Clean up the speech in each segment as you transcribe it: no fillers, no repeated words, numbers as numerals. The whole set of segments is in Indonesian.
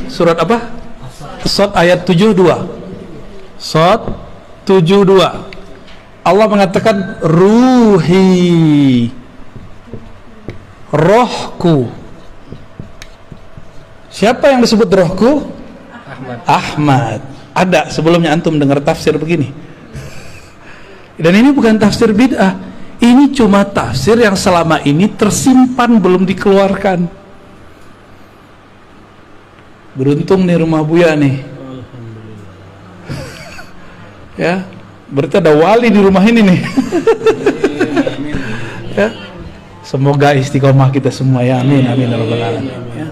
Surat apa? Shad ayat 72. Shad 72. Allah mengatakan ruhi, rohku. Siapa yang disebut rohku? Ahmad. Ada sebelumnya antum dengar tafsir begini. Dan ini bukan tafsir bid'ah. Ini cuma tafsir yang selama ini tersimpan belum dikeluarkan. Beruntung nih rumah Buya nih. Ya, berarti ada wali di rumah ini nih. Ya. Semoga istiqomah kita semua ya. Amin amin ya rabbal alamin. Ya.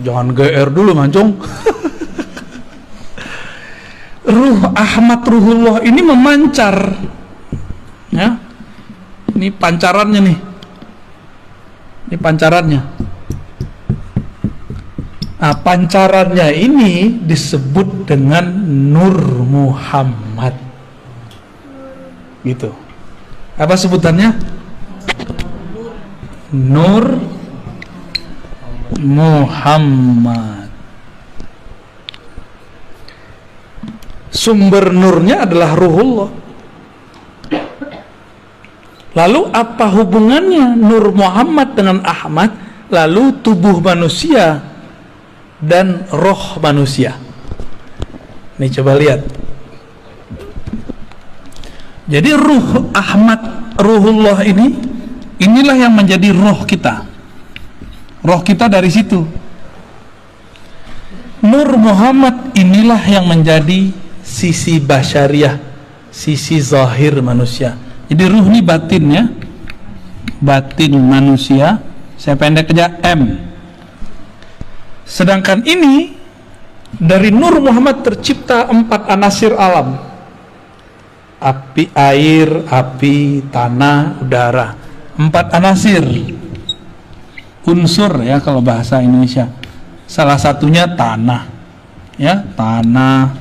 Jangan GR dulu mancung. Ruh Ahmad Ruhullah ini memancar. Ya. Ini pancarannya nih. Ini pancarannya. Nah, pancarannya ini disebut dengan Nur Muhammad. Gitu. Apa sebutannya? Nur Muhammad. Sumber nurnya adalah Ruhullah. Lalu apa hubungannya Nur Muhammad dengan Ahmad? Lalu tubuh manusia dan roh manusia. Nih coba lihat. Jadi ruh Ahmad Ruhullah ini, inilah yang menjadi roh kita. Roh kita dari situ. Nur Muhammad inilah yang menjadi sisi basyariah, sisi zahir manusia. Jadi ruh ini batin ya. Batin manusia. Saya pendek aja M. Sedangkan ini dari Nur Muhammad tercipta 4 anasir alam. Api, air, api, tanah, udara. 4 anasir. Unsur ya kalau bahasa Indonesia. Salah satunya tanah. Ya, tanah.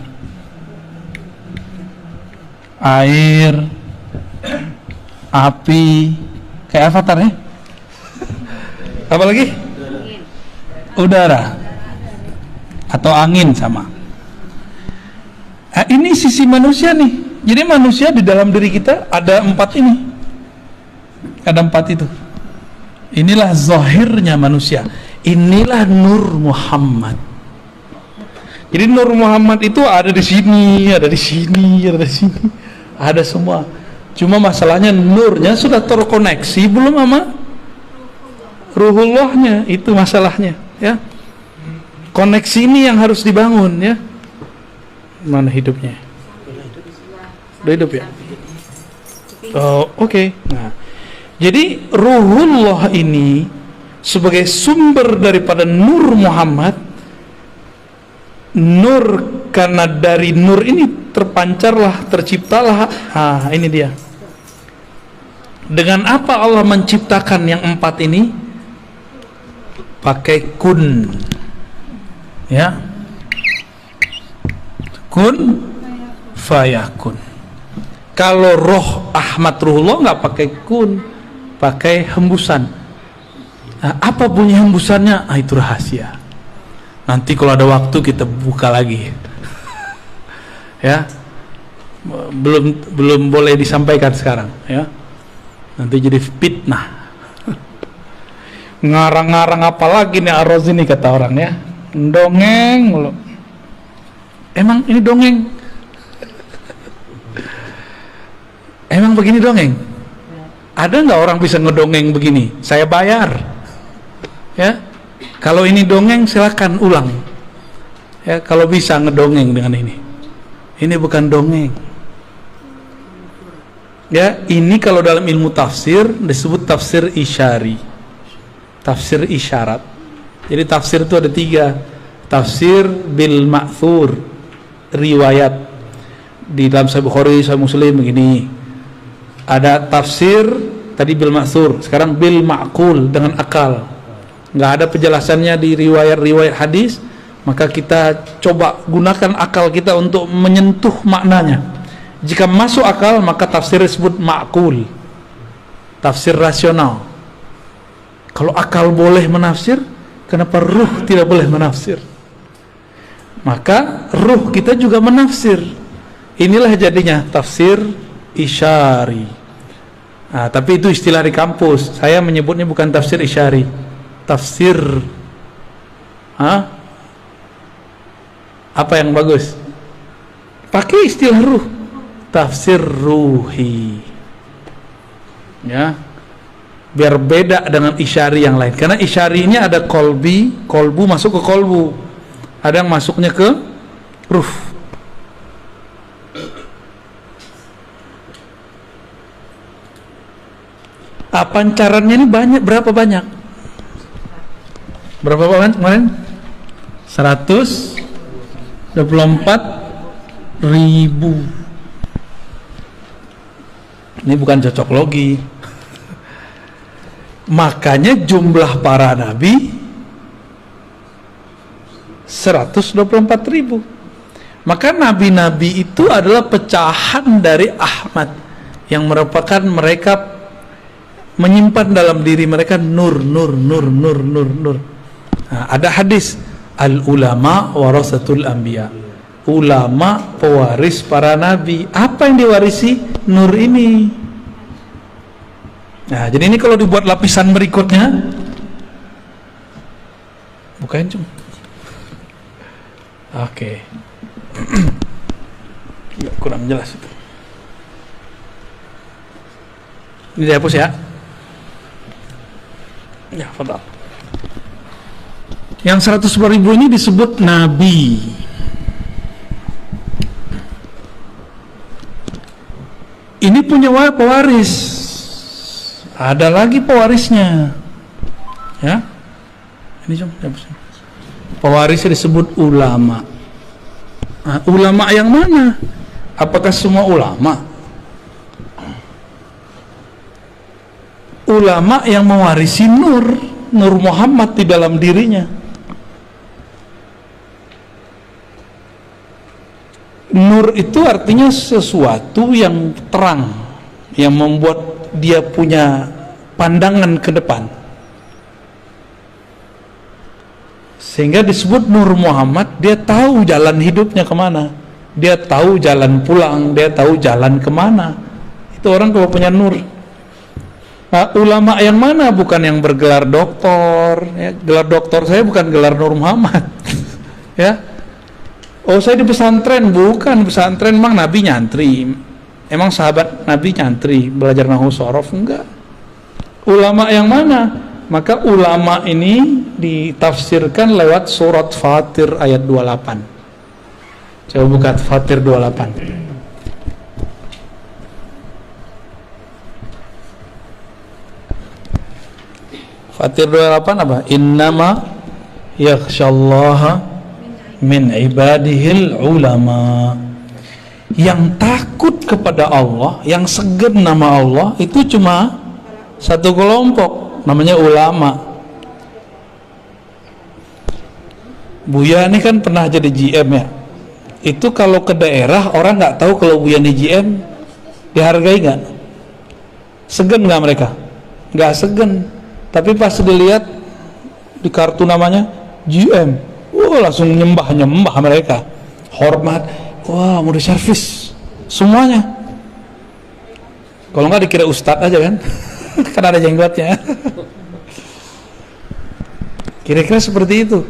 Air. Api. Kayak avatar ya? Apa lagi? Udara atau angin sama. Nah, ini sisi manusia nih. Jadi manusia di dalam diri kita ada 4 ini. Ada 4 itu. Inilah zahirnya manusia. Inilah Nur Muhammad. Jadi Nur Muhammad itu ada di sini, ada di sini, ada di sini. Ada semua. Cuma masalahnya nurnya sudah terkoneksi belum sama Ruhullahnya, itu masalahnya. Ya, koneksi ini yang harus dibangun ya. Mana hidupnya? Udah hidup ya? Oh, oke. Nah, jadi Ruhullah ini sebagai sumber daripada Nur Muhammad. Nur, karena dari Nur ini terpancarlah, terciptalah. Ini dia. Dengan apa Allah menciptakan yang 4 ini? Pakai kun, ya, kun fayakun. Kalau roh Ahmad Ruhullah nggak pakai kun, pakai hembusan. Nah, apa bunyi hembusannya? Itu rahasia. Nanti kalau ada waktu kita buka lagi. Ya, belum boleh disampaikan sekarang. Ya, nanti jadi fitnah. Ngarang-ngarang apa lagi nih Ar-Razi nih kata orang ya, dongeng mulu. Emang ini dongeng? Emang begini dongeng? Ada nggak orang bisa ngedongeng begini? Saya bayar ya. Kalau ini dongeng silakan ulang ya, kalau bisa ngedongeng dengan ini. Ini bukan dongeng ya. Ini kalau dalam ilmu tafsir disebut tafsir isyari, tafsir isyarat. Jadi tafsir itu ada 3. Tafsir bil ma'thur, riwayat di dalam Sahih Bukhari, Sahih Muslim begini. Ada tafsir tadi bil ma'thur, sekarang bil ma'qul, dengan akal. Nggak ada penjelasannya di riwayat-riwayat hadis, maka kita coba gunakan akal kita untuk menyentuh maknanya. Jika masuk akal maka tafsir disebut ma'qul, tafsir rasional. Kalau akal boleh menafsir, Kenapa ruh tidak boleh menafsir? Maka ruh kita juga menafsir. Inilah jadinya tafsir isyari. Nah, tapi itu istilah di kampus. Saya menyebutnya bukan tafsir isyari, tafsir. Apa yang bagus? Pakai istilah ruh, tafsir ruhi. Ya, biar beda dengan isyari yang lain. Karena isyari ini ada kolbu masuk ke kolbu, ada yang masuknya ke ruh. Pancarannya ini banyak. Berapa banyak kemarin? 124.000. Ini bukan cocok logi. Makanya jumlah para nabi 124.000. Maka nabi-nabi itu adalah pecahan dari Ahmad, yang merupakan mereka menyimpan dalam diri mereka nur. Nah, ada hadis, al ulama warasatul anbiya, ulama pewaris para nabi. Apa yang diwarisi? Nur ini. Nah, jadi ini kalau dibuat lapisan berikutnya, bukain cum. Oke. Ya, kurang jelas itu. Ini dihapus ya. Ya, fadal. Yang 110.000 ini disebut nabi. Ini punya pewaris. Ada lagi pewarisnya. Ya. Ini cum, pewarisnya disebut ulama. Nah, ulama yang mana? Apakah semua ulama? Ulama yang mewarisi nur Muhammad di dalam dirinya. Nur itu artinya sesuatu yang terang, yang membuat dia punya pandangan ke depan, sehingga disebut Nur Muhammad. Dia tahu jalan hidupnya kemana, dia tahu jalan pulang, dia tahu jalan kemana. Itu orang kalau punya nur. Nah, ulama yang mana? Bukan yang bergelar doktor ya. Gelar doktor saya bukan gelar Nur Muhammad. Ya. Oh, saya di pesantren. Bukan pesantren, emang Nabi nyantri, emang sahabat Nabi nyantri belajar nahwu shorof? Enggak. Ulama yang mana? Maka ulama ini ditafsirkan lewat surat Fatir ayat 28. Coba buka Fatir 28. Fatir 28 apa? Innama yakhsyallaha min ibadihil ulama. Yang takut kepada Allah, yang segan nama Allah, itu cuma satu kelompok, namanya ulama. Buya ini kan pernah jadi GM ya. Itu kalau ke daerah orang nggak tahu kalau Buya ini GM, dihargai nggak? Segan nggak mereka? Nggak segan. Tapi pas dilihat di kartu namanya GM, langsung nyembah mereka, hormat. Wah, mau diservis semuanya. Kalau nggak dikira ustadz aja kan, karena ada jenggotnya. Kira-kira seperti itu.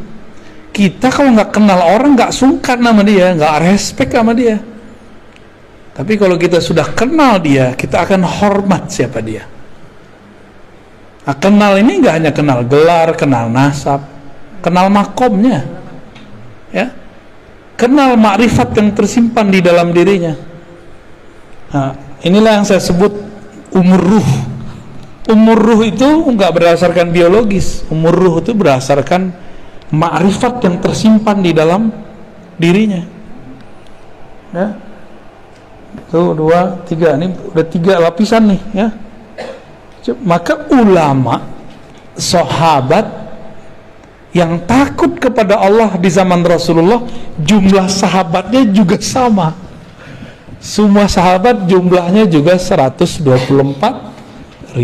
Kita kalau nggak kenal orang nggak sungkan sama dia, nggak respect sama dia. Tapi kalau kita sudah kenal dia, kita akan hormat siapa dia. Nah, kenal ini nggak hanya kenal gelar, kenal nasab, kenal makomnya, ya, kenal makrifat yang tersimpan di dalam dirinya. Nah, inilah yang saya sebut umur ruh. Umur ruh itu nggak berdasarkan biologis. Umur ruh itu berdasarkan makrifat yang tersimpan di dalam dirinya. Ya, tuh 2, 3, ini udah 3 lapisan nih, ya. Maka ulama, sahabat yang takut kepada Allah di zaman Rasulullah, jumlah sahabatnya juga sama. Semua sahabat jumlahnya juga 124.000.